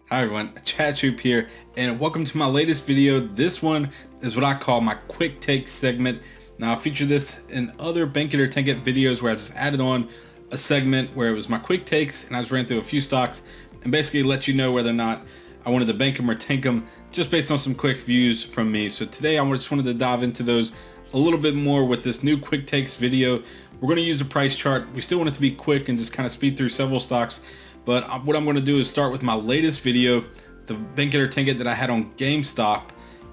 Hi everyone, Chad Troop here, and welcome to my latest video. This one is what I call my quick take segment. Now I feature this in other Bank It or Tank It videos where I just added on a segment where it was my quick takes and I just ran through a few stocks and basically let you know whether or not I wanted to bank them or tank them just based on some quick views from me. So today I just wanted to dive into those a little bit more with this new quick takes video. We're going to use the price chart. We still want it to be quick and just kind of speed through several stocks. But what I'm going to do is start with my latest video, the Bank It or Tank It that I had on GameStop,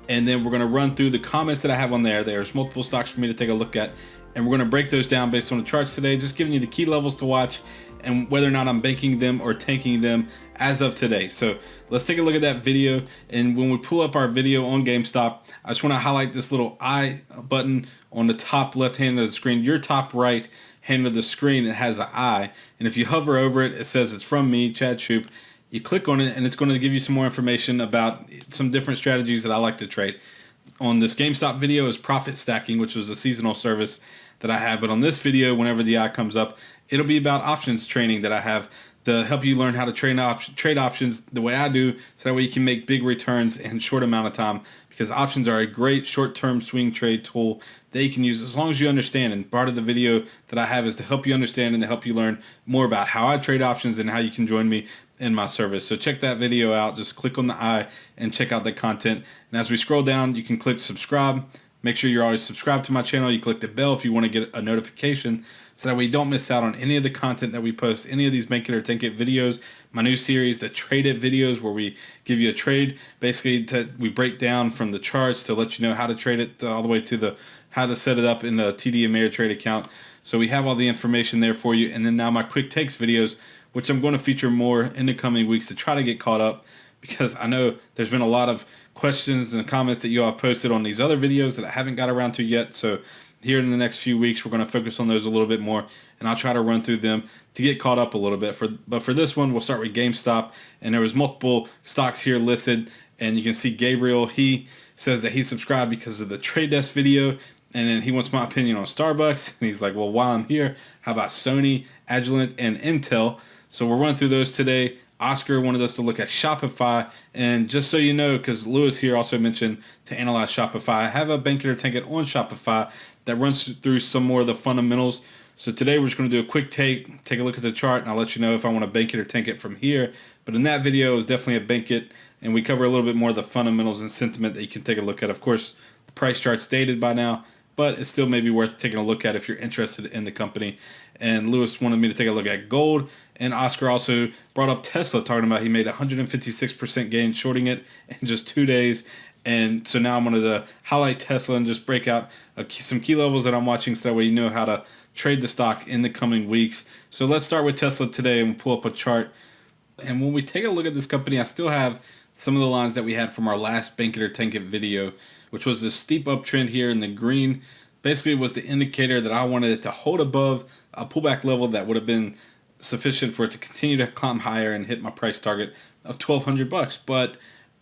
and then we're going to run through the comments that I have on there. There's multiple stocks for me to take a look at, and we're going to break those down based on the charts today, just giving you the key levels to watch and whether or not I'm banking them or tanking them as of today. So let's take a look at that video, and when we pull up our video on GameStop, I just want to highlight this little I button on the top left hand of the screen. Your top right hand of the screen, it has an I, and if you hover over it, it says it's from me, Chad Troop. You click on it and it's going to give you some more information about some different strategies that I like to trade. On this GameStop video is profit stacking, which was a seasonal service that I have, but on this video, whenever the I comes up, it'll be about options training that I have to help you learn how to trade options the way I do, so that way you can make big returns in a short amount of time, because options are a great short-term swing trade tool that you can use as long as you understand. And part of the video that I have is to help you understand and to help you learn more about how I trade options and how you can join me in my service. So check that video out. Just click on the I and check out the content. And as we scroll down, you can click subscribe. Make sure you're always subscribed to my channel. You click the bell if you want to get a notification, so that way you don't miss out on any of the content that we post, any of these Bank It or Tank It videos, my new series, the Trade It videos, where we give you a trade, basically we break down from the charts to let you know how to trade it, all the way to the how to set it up in the TD Ameritrade account. So we have all the information there for you. And then now my quick takes videos, which I'm going to feature more in the coming weeks to try to get caught up, because I know there's been a lot of questions and comments that you all have posted on these other videos that I haven't got around to yet. So here in the next few weeks, we're going to focus on those a little bit more, and I'll try to run through them to get caught up a little bit. But for this one, we'll start with GameStop, and there was multiple stocks here listed, and you can see Gabriel, he says that he subscribed because of the Trade Desk video, and then he wants my opinion on Starbucks, and he's like, well, while I'm here, how about Sony, Agilent, and Intel? So we'll run through those today. Oscar wanted us to look at Shopify, and just so you know, because Lewis here also mentioned to analyze Shopify, I have a Bank It or Tank It on Shopify that runs through some more of the fundamentals. So today we're just going to do a quick take a look at the chart, and I'll let you know if I want to bank it or tank it from here. But in that video, it was definitely a bank it, and we cover a little bit more of the fundamentals and sentiment that you can take a look at. Of course, the price chart's dated by now, but it still may be worth taking a look at if you're interested in the company. And Lewis wanted me to take a look at gold, and Oscar also brought up Tesla, talking about he made 156% gain shorting it in just 2 days. And so now I'm going to highlight Tesla and just break out some key levels that I'm watching, so that way you know how to trade the stock in the coming weeks. So let's start with Tesla today, and we'll pull up a chart. And when we take a look at this company, I still have some of the lines that we had from our last Bank It or Tank It video, which was this steep uptrend here in the green. Basically, was the indicator that I wanted it to hold above a pullback level that would have been sufficient for it to continue to climb higher and hit my price target of $1,200. But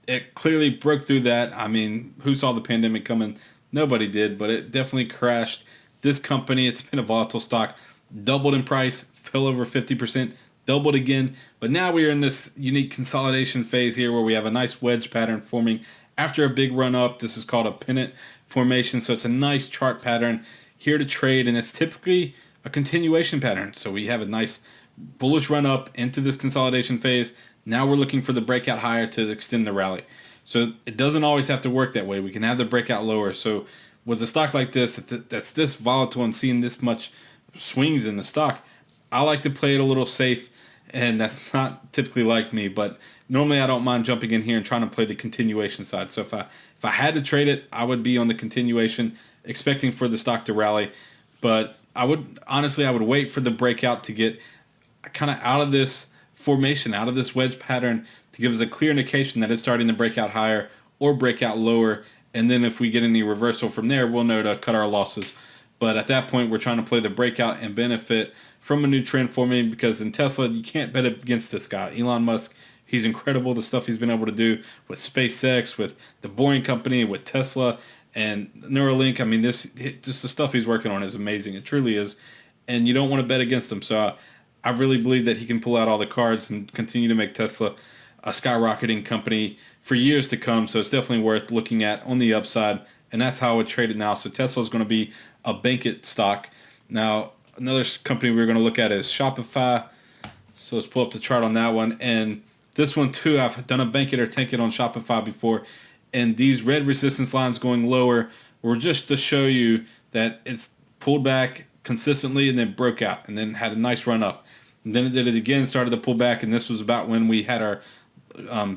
it clearly broke through that. I mean, who saw the pandemic coming? Nobody did, but it definitely crashed. This company, it's been a volatile stock, doubled in price, fell over 50%, doubled again. But now we are in this unique consolidation phase here where we have a nice wedge pattern forming after a big run up. This is called a pennant formation, so it's a nice chart pattern here to trade, and it's typically a continuation pattern. So we have a nice bullish run up into this consolidation phase. Now we're looking for the breakout higher to extend the rally. So it doesn't always have to work that way. We can have the breakout lower. So with a stock like this, that's this volatile and seeing this much swings in the stock, I like to play it a little safe, and that's not typically like me, but normally I don't mind jumping in here and trying to play the continuation side. So if I had to trade it, I would be on the continuation, expecting for the stock to rally. But I would wait for the breakout to get kind of out of this formation, out of this wedge pattern, to give us a clear indication that it's starting to break out higher or break out lower. And then if we get any reversal from there, we'll know to cut our losses. But at that point, we're trying to play the breakout and benefit from a new trend forming, because in Tesla, you can't bet against this guy. Elon Musk, he's incredible, the stuff he's been able to do with SpaceX, with the Boring Company, with Tesla, and Neuralink. I mean, just the stuff he's working on is amazing. It truly is. And you don't want to bet against him. So I really believe that he can pull out all the cards and continue to make Tesla a skyrocketing company for years to come. So it's definitely worth looking at on the upside. And that's how I would trade it now. So Tesla is going to be a bank it stock. Now, another company we're going to look at is Shopify. So let's pull up the chart on that one. And this one too, I've done a bank it or tank it on Shopify before. And these red resistance lines going lower were just to show you that it's pulled back consistently and then broke out and then had a nice run up. And then it did it again, started to pull back, and this was about when we had our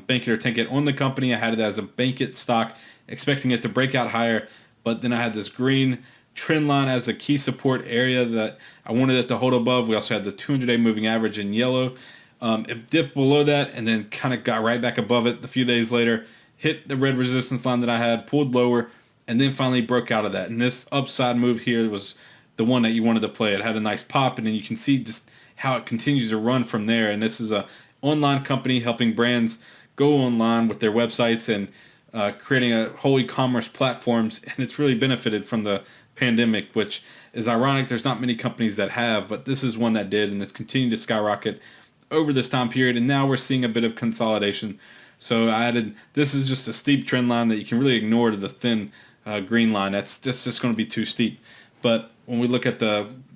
bank it or tank it on the company. I had it as a bank it stock, expecting it to break out higher, but then I had this green trend line as a key support area that I wanted it to hold above. We also had the 200-day moving average in yellow. It dipped below that and then kind of got right back above it a few days later, hit the red resistance line that I had, pulled lower, and then finally broke out of that. And this upside move here was the one that you wanted to play. It had a nice pop, and then you can see just how it continues to run from there. And this is a online company helping brands go online with their websites and creating a whole e-commerce platforms, and it's really benefited from the pandemic, which is ironic. There's not many companies that have, but this is one that did, and it's continued to skyrocket over this time period, and now we're seeing a bit of consolidation. So I added, this is just a steep trend line that you can really ignore to the thin green line. That's just going to be too steep. But when we look at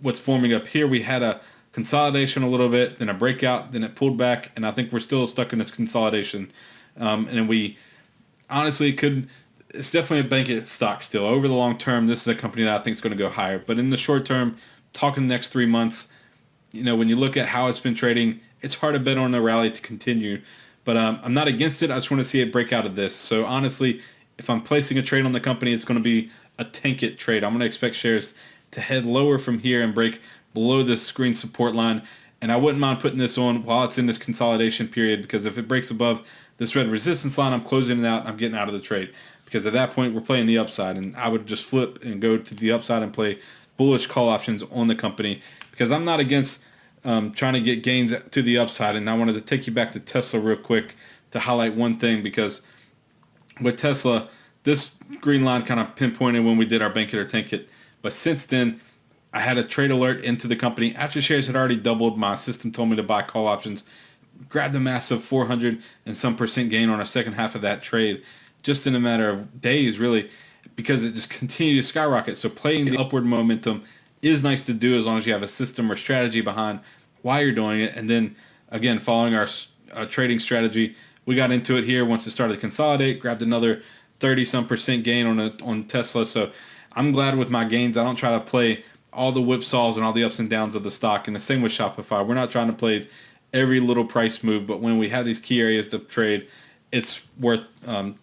what's forming up here, we had a consolidation a little bit, then a breakout, then it pulled back, and I think we're still stuck in this consolidation. And we honestly it's definitely a bank stock still. Over the long term, this is a company that I think is going to go higher. But in the short term, talking the next 3 months, when you look at how it's been trading, it's hard to bet on a rally to continue. But I'm not against it. I just want to see it break out of this. So honestly, if I'm placing a trade on the company, it's going to be a tank it trade. I'm going to expect shares to head lower from here and break below this green support line. And I wouldn't mind putting this on while it's in this consolidation period, because if it breaks above this red resistance line, I'm closing it out and I'm getting out of the trade. Because at that point, we're playing the upside, and I would just flip and go to the upside and play bullish call options on the company, because I'm not against trying to get gains to the upside. And I wanted to take you back to Tesla real quick to highlight one thing, because with Tesla, this green line kind of pinpointed when we did our bank it or tank it. But since then, I had a trade alert into the company. After shares had already doubled, my system told me to buy call options. Grabbed a massive 400 and some percent gain on our second half of that trade, just in a matter of days, really, because it just continued to skyrocket. So playing the upward momentum is nice to do as long as you have a system or strategy behind why you're doing it. And then, again, following our trading strategy, we got into it here once it started to consolidate, grabbed another 30-some% gain on Tesla. So I'm glad with my gains. I don't try to play all the whipsaws and all the ups and downs of the stock. And the same with Shopify. We're not trying to play every little price move, but when we have these key areas to trade, it's worth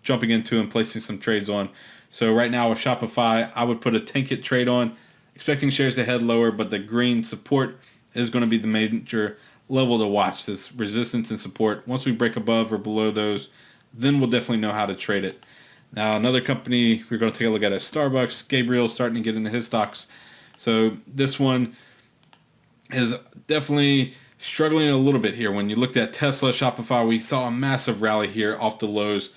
jumping into and placing some trades on. So right now with Shopify, I would put a tank it trade on, expecting shares to head lower, but the green support is going to be the major level to watch, this resistance and support. Once we break above or below those, then we'll definitely know how to trade it. Now, another company we're going to take a look at is SBUX. Gabriel's starting to get into his stocks. So this one is definitely struggling a little bit here. When you looked at Tesla, Shopify, we saw a massive rally here off the lows.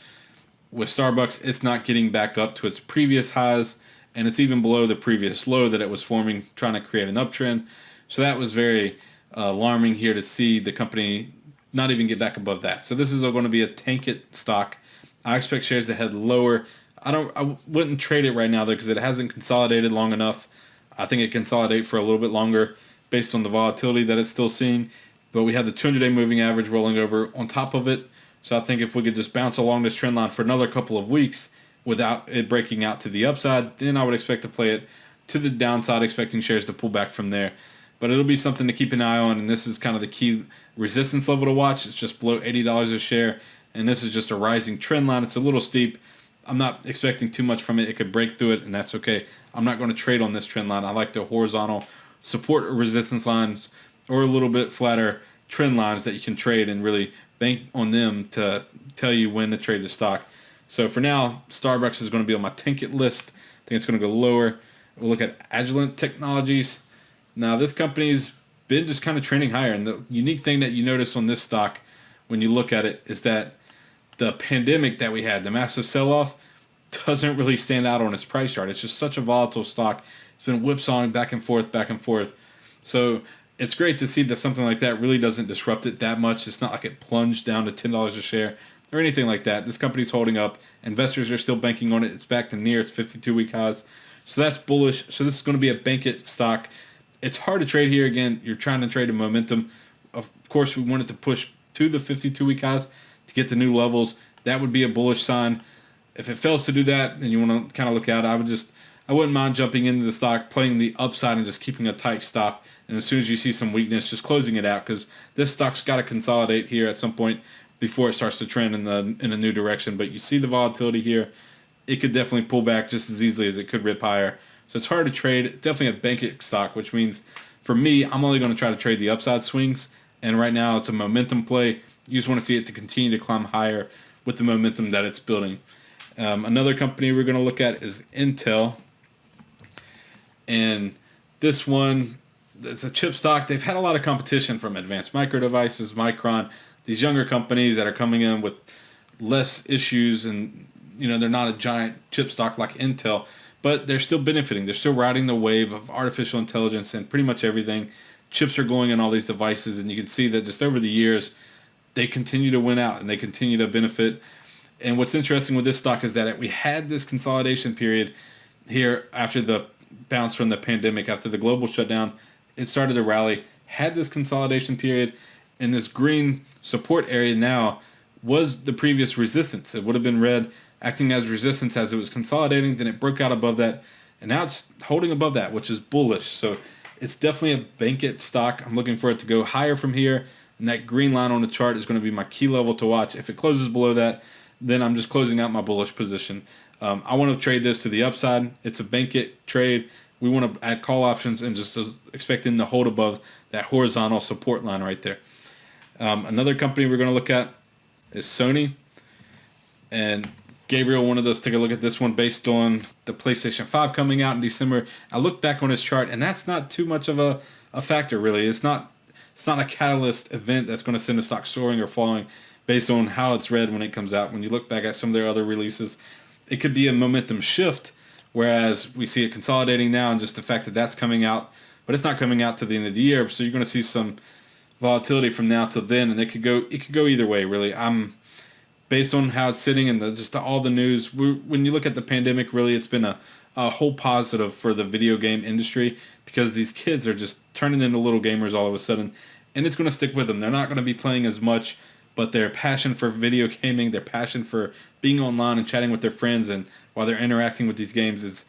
With SBUX, it's not getting back up to its previous highs, and it's even below the previous low that it was forming, trying to create an uptrend. So that was very alarming here to see the company not even get back above that. So this is going to be a tank it stock. I expect shares to head lower. I wouldn't trade it right now though, because it hasn't consolidated long enough. I think it consolidate for a little bit longer based on the volatility that it's still seeing. But we have the 200-day moving average rolling over on top of it. So I think if we could just bounce along this trend line for another couple of weeks without it breaking out to the upside, then I would expect to play it to the downside, expecting shares to pull back from there. But it'll be something to keep an eye on, and this is kind of the key resistance level to watch. It's just below $80 a share, and this is just a rising trend line. It's a little steep. I'm not expecting too much from it. It could break through it, and that's okay. I'm not going to trade on this trend line. I like the horizontal support or resistance lines, or a little bit flatter trend lines that you can trade and really bank on them to tell you when to trade the stock. So for now, SBUX is going to be on my tank it list. I think it's going to go lower. We'll look at Agilent Technologies. Now, this company's been just kind of trending higher, and the unique thing that you notice on this stock when you look at it is that the pandemic that we had, the massive sell-off, doesn't really stand out on its price chart. It's just such a volatile stock. It's been whipsawing back and forth, back and forth. So it's great to see that something like that really doesn't disrupt it that much. It's not like it plunged down to $10 a share or anything like that. This company's holding up. Investors are still banking on it. It's back to near its 52-week highs. So that's bullish. So this is going to be a bank it stock. It's hard to trade here. Again, you're trying to trade a momentum. Of course, we want it to push to the 52-week highs to get to new levels. That would be a bullish sign. If it fails to do that, then you want to kind of look out. I wouldn't mind jumping into the stock, playing the upside, and just keeping a tight stop. And as soon as you see some weakness, just closing it out, because this stock's got to consolidate here at some point before it starts to trend in a new direction. But you see the volatility here. It could definitely pull back just as easily as it could rip higher. So it's hard to trade. It's definitely a bank it stock, which means for me, I'm only going to try to trade the upside swings. And right now it's a momentum play. You just want to see it to continue to climb higher with the momentum that it's building. Another company we're going to look at is Intel. And this one, it's a chip stock. They've had a lot of competition from Advanced Micro Devices, Micron, these younger companies that are coming in with less issues, and they're not a giant chip stock like Intel, but they're still benefiting. They're still riding the wave of artificial intelligence and pretty much everything. Chips are going in all these devices, and you can see that just over the years, they continue to win out and they continue to benefit. And what's interesting with this stock is that we had this consolidation period here after the bounce from the pandemic, after the global shutdown. It started to rally, had this consolidation period, and this green support area now was the previous resistance. It would have been red, acting as resistance as it was consolidating. Then it broke out above that, and now it's holding above that, which is bullish. So it's definitely a bank it stock. I'm looking for it to go higher from here, and that green line on the chart is going to be my key level to watch. If it closes below that, then I'm just closing out my bullish position. I want to trade this to the upside. It's a bank it trade. We want to add call options and just expecting to hold above that horizontal support line right there. Another company we're going to look at is Sony. And Gabriel wanted us to take a look at this one based on the PlayStation 5 coming out in December. I looked back on his chart, and that's not too much of a factor, really. It's not a catalyst event that's going to send the stock soaring or falling based on how it's read when it comes out. When you look back at some of their other releases, it could be a momentum shift, whereas we see it consolidating now, and just the fact that that's coming out, but it's not coming out to the end of the year. So you're going to see some volatility from now till then, and it could go either way, really. Based on how it's sitting and just all the news, when you look at the pandemic, really it's been a whole positive for the video game industry, because these kids are just turning into little gamers all of a sudden, and it's going to stick with them. They're not going to be playing as much, but their passion for video gaming, their passion for being online and chatting with their friends and while they're interacting with these games is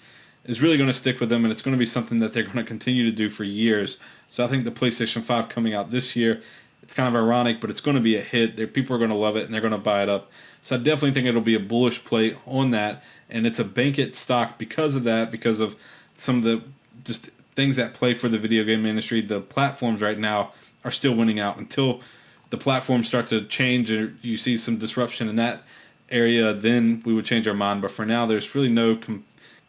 really going to stick with them, and it's going to be something that they're going to continue to do for years. So I think the PlayStation 5 coming out this year, it's kind of ironic, but it's going to be a hit. People are going to love it, and they're going to buy it up. So I definitely think it'll be a bullish play on that, and it's a bank it stock because of that, because of some of the just things that play for the video game industry. The platforms right now are still winning out. Until the platforms start to change or you see some disruption in that area, then we would change our mind. But for now, there's really no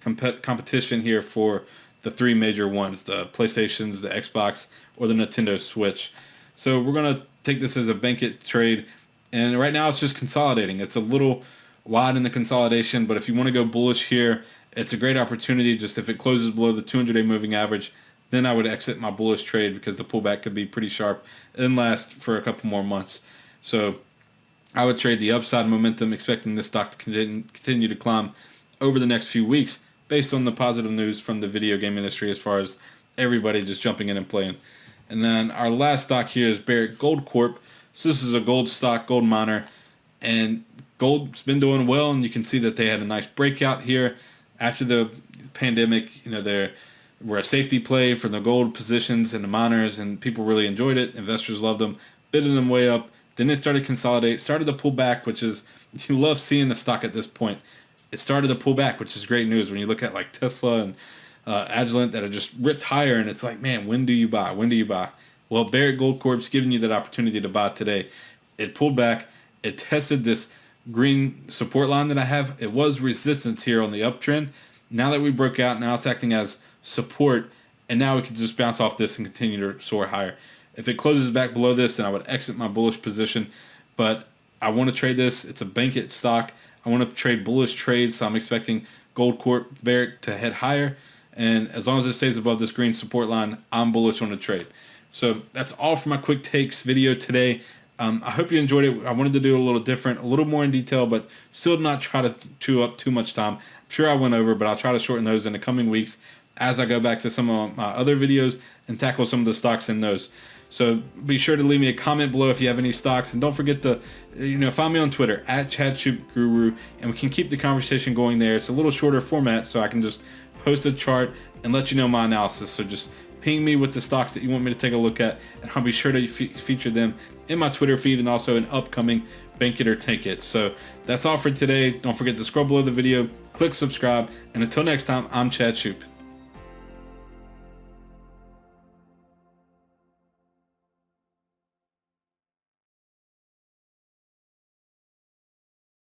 competition here for the three major ones, the PlayStations, the Xbox, or the Nintendo Switch. So we're going to take this as a bank it trade. And right now it's just consolidating. It's a little wide in the consolidation, but if you want to go bullish here, it's a great opportunity. Just if it closes below the 200-day moving average, then I would exit my bullish trade, because the pullback could be pretty sharp and last for a couple more months. So I would trade the upside momentum, expecting this stock to continue to climb over the next few weeks based on the positive news from the video game industry as far as everybody just jumping in and playing. And then our last stock here is Barrick Gold Corp. So this is a gold stock, gold miner, and gold's been doing well, and you can see that they had a nice breakout here after the pandemic. They were a safety play for the gold positions and the miners, and people really enjoyed it. Investors loved them, bidding them way up. Then they started to consolidate, started to pull back, which is, you love seeing the stock at this point. It started to pull back, which is great news when you look at like Tesla and Agilent that are just ripped higher, and it's like, man, when do you buy? When do you buy? Well, Barrick Gold Corp's giving you that opportunity to buy today. It pulled back. It tested this green support line that I have. It was resistance here on the uptrend. Now that we broke out, now it's acting as support, and now we can just bounce off this and continue to soar higher. If it closes back below this, then I would exit my bullish position, but I want to trade this. It's a bank it stock. I want to trade bullish trades, so I'm expecting Gold Corp, Barrick to head higher, and as long as it stays above this green support line, I'm bullish on the trade. So that's all for my quick takes video today. I hope you enjoyed it. I wanted to do a little different, a little more in detail, but still not try to chew up too much time. I'm sure I went over, but I'll try to shorten those in the coming weeks as I go back to some of my other videos and tackle some of the stocks in those. So be sure to leave me a comment below if you have any stocks, and don't forget to, find me on Twitter at ChatShootGuru, and we can keep the conversation going there. It's a little shorter format, so I can just post a chart and let you know my analysis. So just ping me with the stocks that you want me to take a look at, and I'll be sure to feature them in my Twitter feed and also in upcoming Bank It or Take It. So that's all for today. Don't forget to scroll below the video, click subscribe, and until next time, I'm Chad Shoop.